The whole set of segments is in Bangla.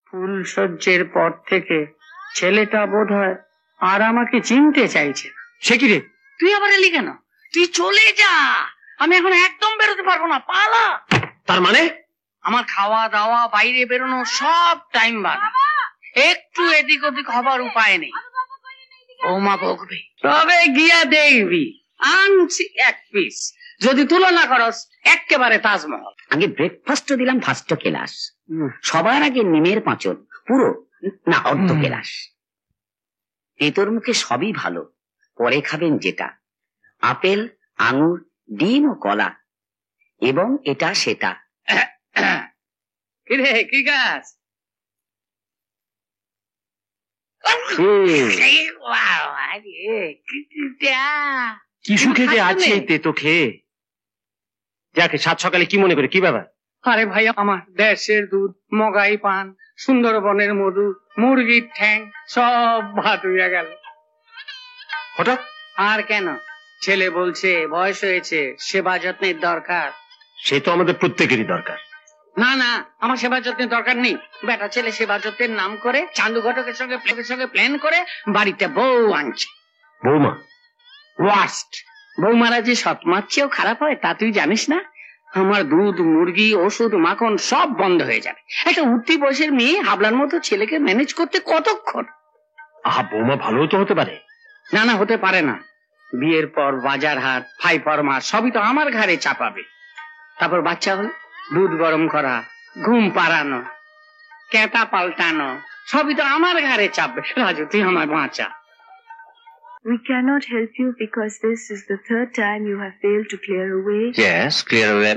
ফুল সহ্যের পর থেকে ছেলেটা বোধহয় আর আমাকে চিনতে চাইছে। সে কি রে, তুই আবার এলি কেন? তুই চলে যা, আমি এখন একদম বেরোতে পারবো না, পালা। তার মানে আমার খাওয়া দাওয়া বাইরে বেরোনো সব টাইম বাঁধা, একটু এদিক ওদিক হবার উপায় নেই। বৌমা বকবে, তবে গিয়া দেখবি আনছি এক পিস, যদি তুলনা করস একেবারে তাজমহল। আগে ব্রেকফাস্ট দিলাম ফার্স্ট ক্লাস, সবার আগে নিমের পাঁচন পুরো না অর্ধ ক্লাস। তেতোর মুখে সবই ভালো, পরে খাবেন যেটা আপেল আঙুর ডিম ও কলা এবং এটা সেটা। কিরে কি গাছ? কি সুখে যে আছে তেতো খেয়ে। যাকে সাত সকালে কি মনে করে, কি ব্যাপার? আরে ভাই, আমার দেশের দুধ, মগাই পান, সুন্দরবনের মধু, মুরগির ঠ্যাং সব ভাত হইয়া গেল। হঠাৎ? আর কেন, ছেলে বলছে বয়স হয়েছে, সেবা যত্নের দরকার। সে তো আমাদের প্রত্যেকেরই দরকার। না না, আমার সেবা যত্নের দরকার নেই। বেটা ছেলে সেবা যত্নের নাম করে চান্দু ঘটকের সঙ্গে প্ল্যান করে বাড়িতে বউ আনছে। বৌমা ওয়ার্স্ট। বৌমারা যে সৎমার চেয়েও খারাপ হয় তা তুই জানিস না? আমার দুধ মুরগি ওষুধ মাখন সব বন্ধ হয়ে যাবে। একটা উঠতি বয়সের মেয়ে হাবলার মতো ছেলেকে ম্যানেজ করতে কতক্ষণ? আহা, বৌমা ভালো তো হতে পারে। না না, হতে পারে না। বিয়ের পর বাজার হাট ফাই ফরমাস সবই তো আমার ঘাড়ে চাপাবে। তারপর বাচ্চা হলে দুধ গরম করা, ঘুম পাড়ানো, কেতা পাল্টানো সবই তো আমার ঘাড়ে চাপবে। রাজু, তুই আমার বাঁচা। We cannot help you because this is the third time you have failed to clear away. Yes, clear away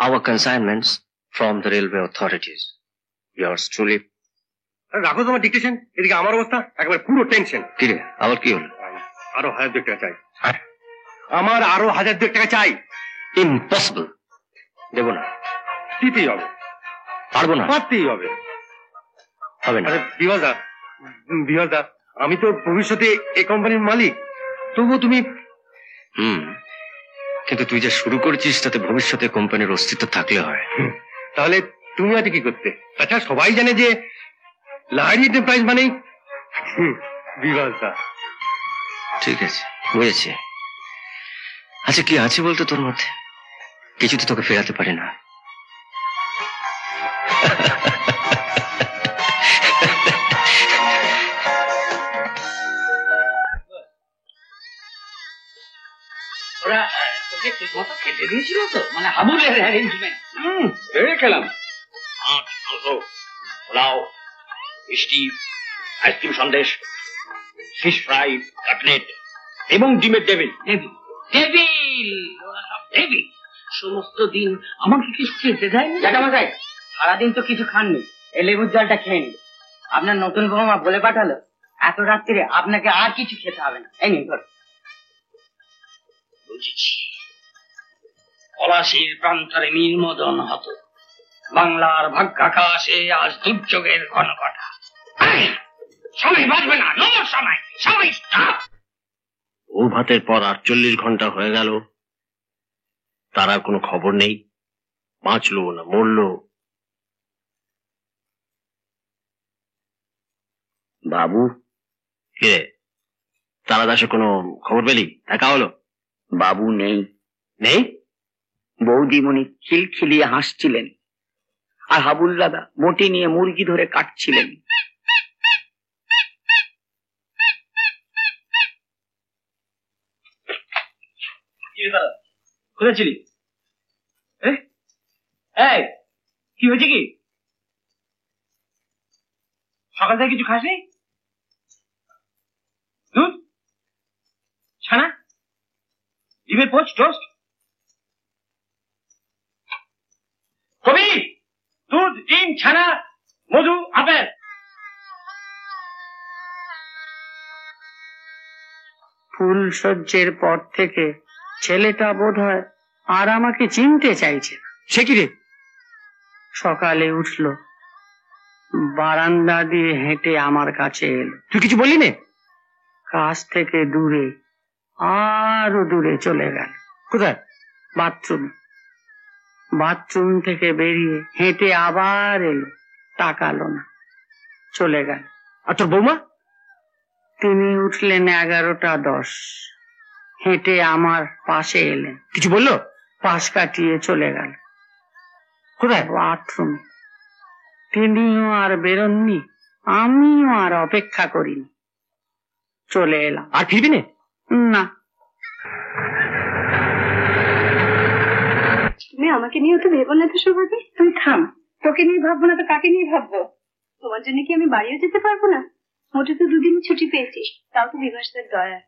our consignments from the railway authorities. Yours truly. রাখো তোমার ডিকটেশন, এদিকে আমার অবস্থা একেবারে পুরো টেনশন। কি রে, আবার কি হলো? আরো 1000 টাকা চাই। আমার আরো 1000 টাকা চাই। ইম্পসিবল, দেব না। দিতেই হবে। পারবো না। পারতেই হবে। হবে না। আরে বিভাসদা, আমি তো ভবিষ্যতে এই কোম্পানির মালিক, তবুও তুমি। কিন্তু তুই যা শুরু করেছিস তাতে ভবিষ্যতে কোম্পানির অস্তিত্ব থাকলে হয়। তাহলে তুমি আজ কি করতে? তাছাড়া সবাই জানে যে লাহারি এন্টারপ্রাইজ মানেই বিভাসদা। ঠিক আছে, বুঝেছি। আচ্ছা, কি আছে বলতো তোর মধ্যে? কিছু তো তোকে ফেরাতে পারি না। ওরা তোকে ঠিক মতো খেতে দিয়েছিল তো? মানে হাবুলের অ্যারেঞ্জমেন্ট? খেলাম। মাছ, মাংস, পোলাও, মিষ্টি, ice cream, Sandesh, fish fry, cutlet এবং ডিমের টেবিল। টেবিল সমস্ত দিন আমাকে কিছু খেতে দেয় না। জ্যাঠামশাই, সারাদিন তো কিছু খাননি, এই লেবুর জলটা খেয়ে নিন। আপনার নতুন বৌমা বলে পাঠালো এত রাত্রিরে আপনাকে আর কিছু খেতে হবে না। এই নিন ধর। বুঝেছি, পলাশির প্রান্তরে মীরমদন হত, বাংলার ভাগ্যাকাশে আজ দুর্যোগের ঘনঘটা। সময় বাঁচবে না, নমর সময় স্টপ। ও ভাতের পর 48 ঘন্টা হয়ে গেল, তার আর কোনো খবর নেই। বাঁচলো না মরলো। বাবু, কে? তারা দাসের কোনো খবর পেলি? দেখা হলো? বাবু নেই। নেই? বৌদিমণি খিলখিলিয়ে হাসছিলেন, আর হাবুল দাদা বটি নিয়ে মুরগি ধরে কাটছিলেন। খুলেছিলি? কি হয়েছে? কি সকাল থেকে কিছু খাসনি? দুধ, ছানা, ডিমের পোচ, টোস্ট, কবি, দুধ, ডিম, ছানা, মধু, আপেল। ফুল সহ্যের পর থেকে ছেলেটা বোধহয় আর আমাকে চিনতে চাইছে। সে কি রে? সকালে উঠলো, বারান্দা দিয়ে হেঁটে আমার কাছে এলো। তুই কিছু বললি না? কাছ থেকে দূরে, আরো দূরে চলে গেল। কোথায়? বাথরুম থেকে বেরিয়ে হেঁটে আবার এলো, তাকালো না। চলে গেল। আর তোর বৌমা? তিনি উঠলেন 11:10, হেঁটে আমার পাশে এলেন, কিছু বললো? পাশ কাটিয়ে চলে গেল কোথায়? বাথরুমে। তিনিও আর বেরোননি, আমিও আর অপেক্ষা করিনি, চলে এলাম। আর ফিরবি না? না। তুমি আমাকে নিয়ে তো ভেবো না তো সুভাবি। তুমি থাম, তোকে নিয়ে ভাববো না তো কাকে নিয়ে ভাববো? তোমার জন্য কি আমি বাড়িও যেতে পারবো না? মোটে তো 2 দিন ছুটি পেয়েছি, তাও তো বিভাসের দয়া।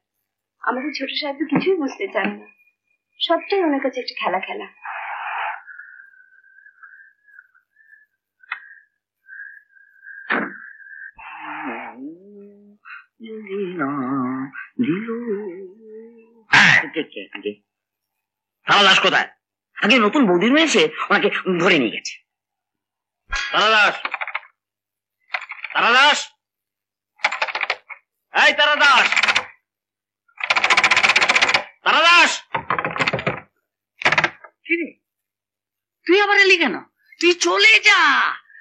আমাদের ছোট সাহেব তো কিছুই বুঝতে চান না, সবটাই ওনার কাছে একটা খেলা খেলা। তারা দাস কোথায়? আগে নতুন বৌদি রয়েছে, ওনাকে ধরে নিয়ে গেছে। তারা দাস, তারা দাস, এই তারা দাস, তারা দাস। কিরে, তুই আবার এলি কেন? তুই চলে যা,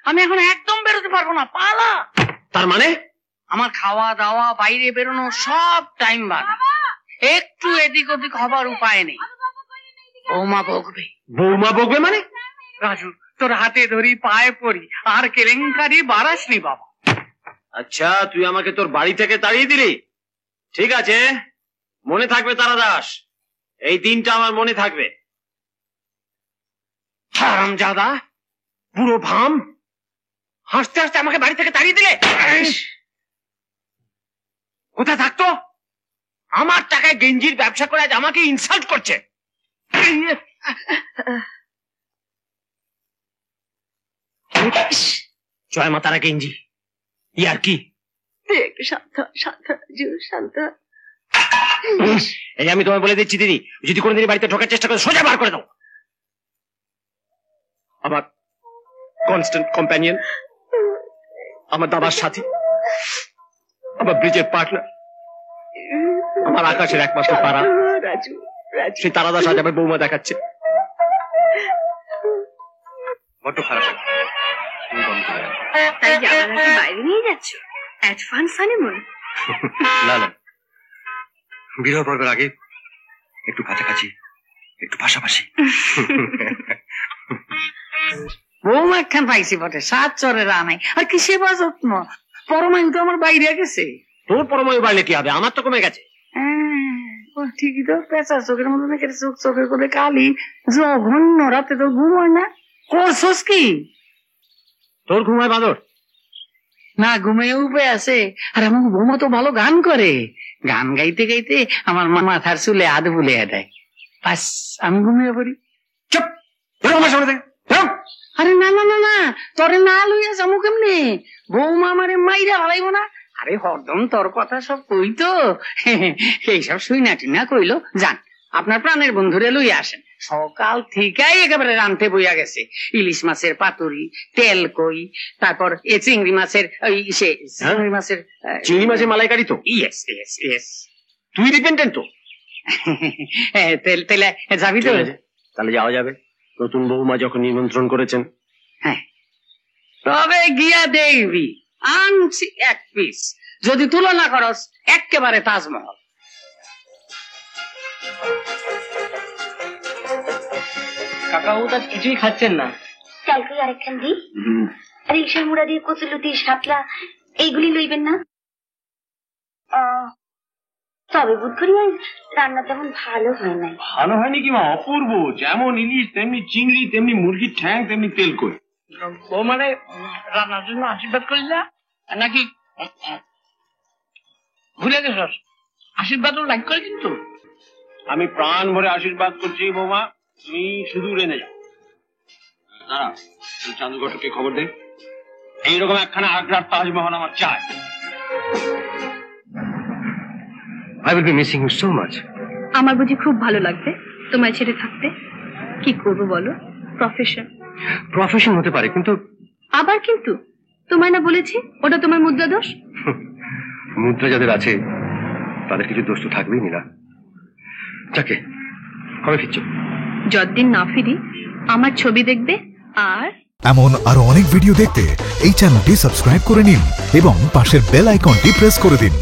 আমি এখন একদম বেরোতে পারবো না, পালা। তার মানে? আমার খাওয়া দাওয়া, বাইরে বেরোনো সব টাইম বাঁধা, একটু এদিক ওদিক হবার উপায় নেই। বৌমা বকবে। বৌমা বকবে মানে? রাজু, তোর হাতে ধরি, পায়ে পড়ি, আর কেলেঙ্কারি বাড়াসনি বাবা। আচ্ছা, তুই আমাকে তোর বাড়ি থেকে তাড়িয়ে দিলি? ঠিক আছে, মনে থাকবে তারা দাস, এই দিনটা আমার মনে থাকবে। হারামজাদা, পুরো ভাম, হাসতে হাসতে আমাকে বাড়ি থেকে তাড়িয়ে দিলে। কোথায় থাকতো? আমার টাকায় গেঞ্জির ব্যবসা করে আজ আমাকে ইনসাল্ট করছে। জয় মাতারা গেঞ্জি, ইয়ার কি? একটু শান্ত শান্ত রাজু, শান্ত। এই আমি তোমায় বলে দিচ্ছি দিদি, যদি কোনোদিন বাড়িতে ঢোকার চেষ্টা করে সোজা বার করে দাও। আমার কনস্ট্যান্ট কম্প্যানিয়ন, আমার দাবার সাথী, আমার ব্রিজের পার্টনার, আমার আকাশের একমাত্র পাড়া, রাজু রাজু, সেই তারা দাস আজ আমার বৌমা দেখাচ্ছে। বড্ড খারাপ। তাই যাবার আগে বাইরে নিয়ে যাচ্ছ? Advance honeymoon? না না, বিবাহ পর্বের আগে একটু কাছাকাছি, একটু পাশাপাশি। বৌমা একখান পাইছি বটে, 7 চরের আনাই, আর কি সেবা যত্ন। পরমায়ু তো আমার বাইরে গেছে। তোর পরমায়ু বাড়লে কি হবে, আমার তো কমে গেছে। ঠিকই তো, পেঁচা চোখের মতো দেখে চোখ চোখের করে কালি, জঘন্য, রাতে তো ঘুম হয় না। করছস কি? তোর ঘুমায় বাঁদর? না, ঘুমিয়ে উপে আছে। আর আমার বৌমা তো ভালো গান করে, গান গাইতে গাইতে আমার মাথার চুলে আধ বুলে দেয়, বাস আমি ঘুমিয়ে পড়ি। চুপ, বেরো আমার সামনে থেকে, বেরো। আরে না না না না, তোরে না লইয়া যাবো কেমনে? বৌমা আমারে মাইরা হারাইব না। আরে হরদম তোর কথা সব কই তো, এইসব শুই না টিনা কইলো। যান, আপনার প্রাণের বন্ধুরে লইয়া আসেন। সকাল থেকেই একেবারে রানতে বইয়া গেছে। ইলিশ মাছের পাতুরি, তেল কই, তারপর এ চিংড়ি মাছের চিংড়ি মাছের চিংড়ি মাছের মালাইকারি তো? Yes yes yes. তুই ডিপেন্ডেন্ট তো। তেলে যাবি তো? তাহলে যাওয়া যাবে, নতুন বৌমা যখন নিমন্ত্রণ করেছেন। হ্যাঁ, তবে গিয়া দেখবি আনছি 1 পিস, যদি তুলনা করস একেবারে তাজমহল। কাকাবু তার কিছুই খাচ্ছেন না। চাল কই আরেকখান দি, আর ইসের মুড়া দিয়ে কচুলতি, শাপলা এইগুলি লইবেন না? তবে বোধ করি রান্না তেমন ভালো হয় নাই। ভালো হয়নি কি মা, অপূর্ব। যেমন ইলিশ তেমনি চিংড়ি, তেমনি মুরগির ঠ্যাং, তেমনি তেল কই। বৌমারে রান্নার জন্য আশীর্বাদ করিস না নাকি? ভুলে গেছস? আশীর্বাদ লাইক করে কিন্তু। আমি প্রাণ ভরে আশীর্বাদ করছি বৌমা, তুমি শুধু রেনে যাও। দাঁড়া, চান্দু ঘটককে খবর দে, এইরকম একখানা আগ্রার তাজমহল আমার চাই। I will be missing you so much. আমার বুঝি খুব ভালো লাগবে তোমায় ছেড়ে থাকতে। কি করবো বলো, প্রফেশন। প্রফেশন হতে পারে, কিন্তু আবার কিন্তু? তোমায় না বলেছি ওটা তোমার মুদ্রা দোষ? মুদ্রা যাদের আছে তাদের কিছু দোষ তো থাকবেই নীলা। যাকে কবে ফিরছো? যতদিন না ফিরি আমার ছবি দেখবে আর এমন আরো অনেক ভিডিও দেখতে এই চ্যানেলটি সাবস্ক্রাইব করে নিন এবং পাশের বেল আইকনটি প্রেস করে দিন।